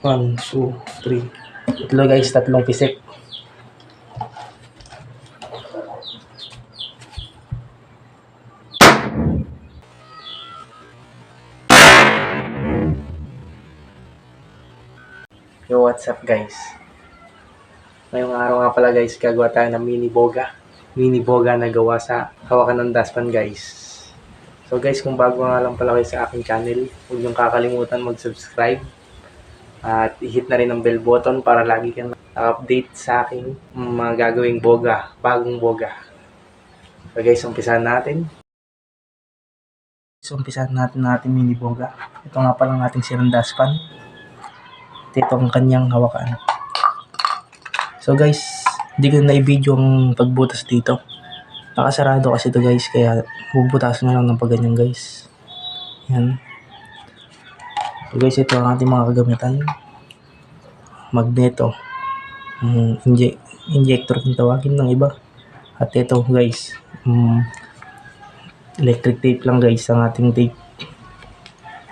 1, 2, 3. Tatlo guys, tatlong pisik. Yo, what's up guys? Ngayong araw nga pala guys, gagawa tayo ng mini boga. Mini boga na gawa sa hawakan ng dustpan guys. So guys, kung bago nga lang pala kayo sa aking channel, huwag niyong kakalimutan mag-subscribe. At i-hit na rin ang bell button para lagi kang update sa aking mga gagawing boga, bagong boga. So guys, umpisahan natin. So umpisahan natin mini boga. Ito nga pala ang ating sirang dustpan. Ito ang kanyang hawakan. So guys, hindi ko na i-video ang pagbutas dito. Nakasarado kasi ito guys, kaya bubutasan na lang ng pagganyan guys. Yan. So guys, ito ang ating mga kagamitan. Magneto. Injector kung tawagin ng iba. At ito guys, electric tape lang guys, ang ating tape.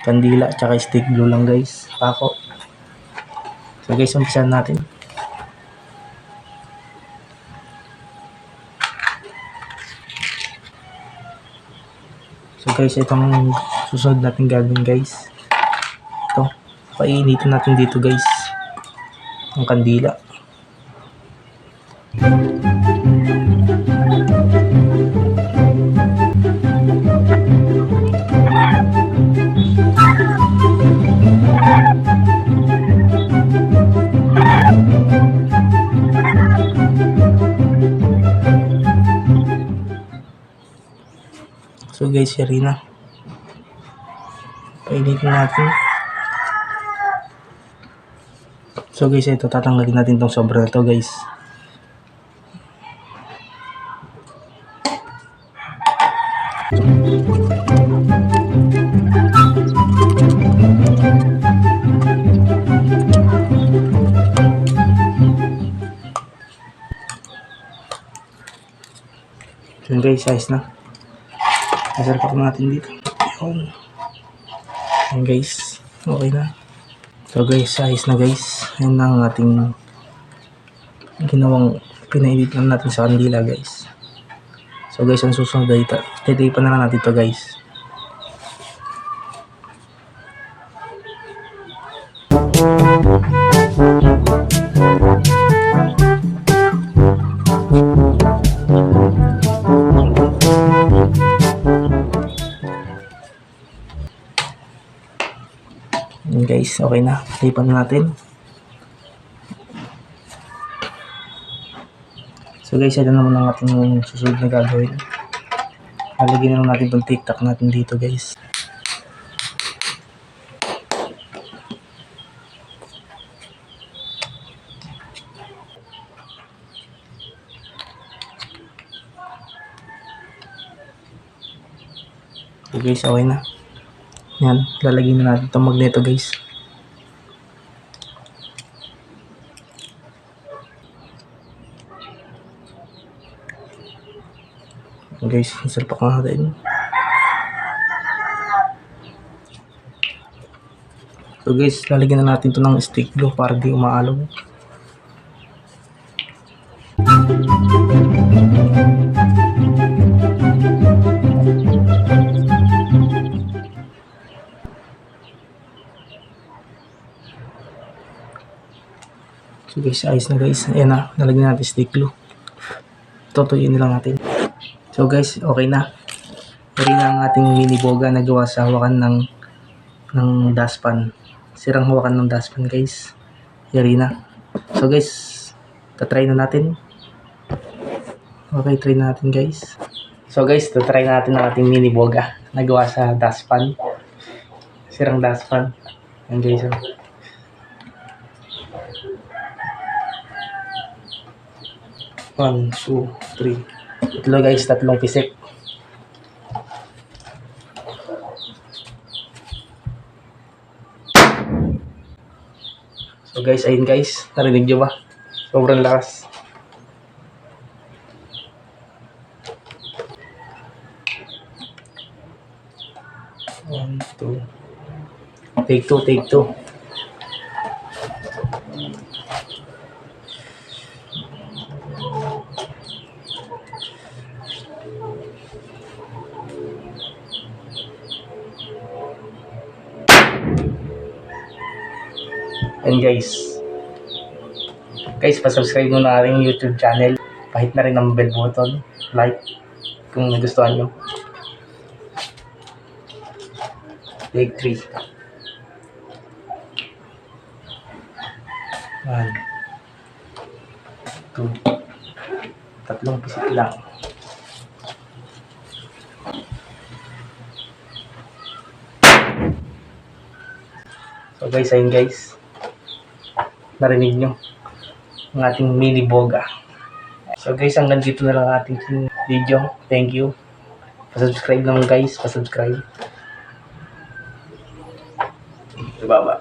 Kandila, tsaka stick glue lang guys. Pako. So guys, umpisahan natin. So guys, itong susunod natin gagawin guys. Ito, painitin natin dito guys ang kandila. So guys, yari na. Painitin natin. So guys, ito tatanggalin natin tong sobra na to guys. So guys, ayos na. Nasarap natin dito. Yun. Ayan guys. Okay na. So guys, ayos na guys. Ayan na ang ating ginawang pinainit lang natin sa kandila guys. So guys, ang susunod dito. Titipan na lang natin ito guys. Ayan guys, okay na. Tipan natin. So guys, ito naman ang ating susunod na gagawin. Lalagyan na lang natin itong tiktak natin dito guys. So guys, okay na. Yan, lalagyan na natin itong magneto guys. Guys, sarap ako natin. So guys, lalagyan na natin ito ng stick glue para di umaalog. So guys, ayos na guys. Ayan na, nalagyan natin stick glue. Tutuyin na lang natin. So guys, okay na. Ito na ang ating mini boga na gawa sa hawakan ng dustpan. Sirang hawakan ng dustpan guys. Yari na. So guys, tatry na natin. Okay, try na natin guys. So guys, tatry natin ang ating mini boga na gawa sa dustpan. Sirang dustpan. Ayan guys. 1, 2, 3. Tatlo guys, tatlong pisik. So guys, ayun guys, narinig nyo ba? Sobrang lakas. One, two. Take two. And guys, pasubscribe mo na aking YouTube channel. Pahit na rin ang bell button. Like kung nagustuhan nyo. Leg 3. 1, 2, tatlong pisit lang. So guys, ayun guys. Narinig nyo ang ating mini boga. So guys, hanggang dito na lang ating video. Thank you. Pasubscribe naman guys. Pasubscribe. Ibaba.